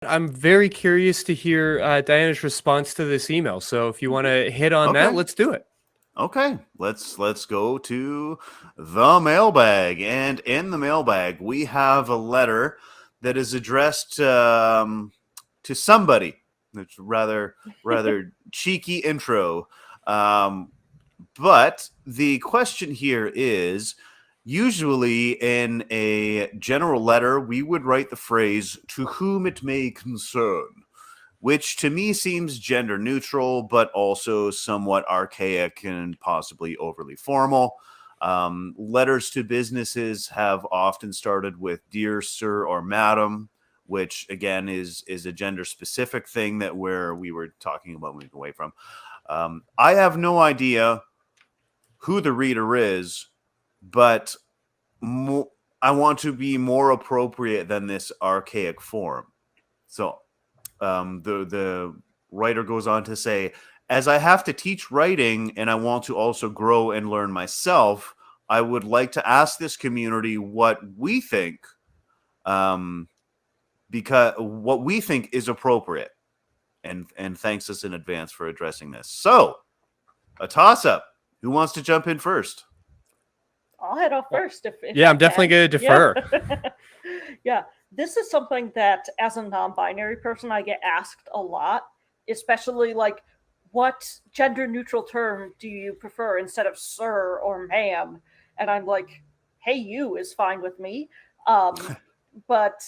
I'm very curious to hear Diana's response to this email. So if you want to hit on that, let's do it. Okay, let's go to the mailbag. And in the mailbag, we have a letter that is addressed to somebody. It's rather cheeky intro. But the question here is, usually in a general letter, we would write the phrase, "to whom it may concern," which to me seems gender neutral, but also somewhat archaic and possibly overly formal. Letters to businesses have often started with "Dear Sir" or "Madam," which again is a gender specific thing that we were talking about moving away from. I have no idea who the reader is, but I want to be more appropriate than this archaic form. So the writer goes on to say, as I have to teach writing and I want to also grow and learn myself, I would like to ask this community what we think, because what we think is appropriate, and thanks us in advance for addressing this. So, a toss-up. Who wants to jump in first? I'll head off first. If I'm definitely going to defer. Yeah, this is something that as a non-binary person, I get asked a lot, especially like, what gender neutral term do you prefer instead of sir or ma'am? And I'm like, hey, you is fine with me. But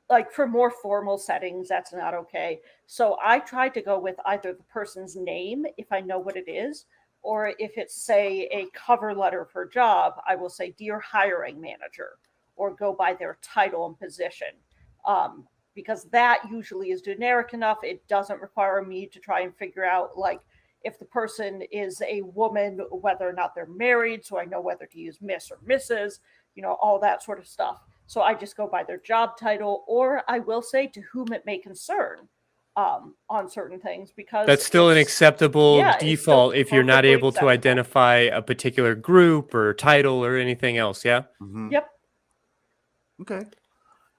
like for more formal settings, that's not okay. So I try to go with either the person's name, if I know what it is, or if it's, say, a cover letter for a job, I will say, "Dear hiring manager," or go by their title and position. Because that usually is generic enough. It doesn't require me to try and figure out, like, if the person is a woman, whether or not they're married, so I know whether to use Miss or Mrs., all that sort of stuff. So I just go by their job title, or I will say "to whom it may concern" on certain things, because that's still an acceptable default if you're not able to identify a particular group or title or anything else. Yeah. Mm-hmm. Yep. Okay.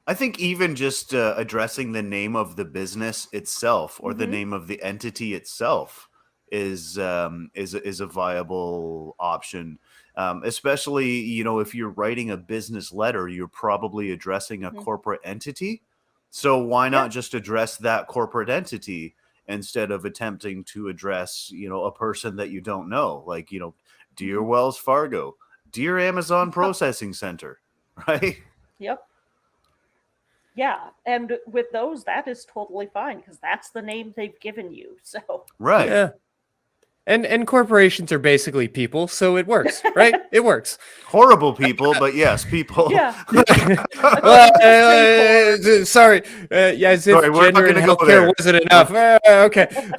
I think even just addressing the name of the business itself or the name of the entity itself is a viable option. Especially, if you're writing a business letter, you're probably addressing a corporate entity. So why not just address that corporate entity instead of attempting to address, a person that you don't know? Like, "Dear Wells Fargo," "Dear Amazon Processing Center," right? Yep. Yeah, and with those, that is totally fine because that's the name they've given you. So right. Yeah. And corporations are basically people, so it works, right? It works. Horrible people, but yes, people. Yeah. Sorry. As if gender and healthcare wasn't enough. Okay.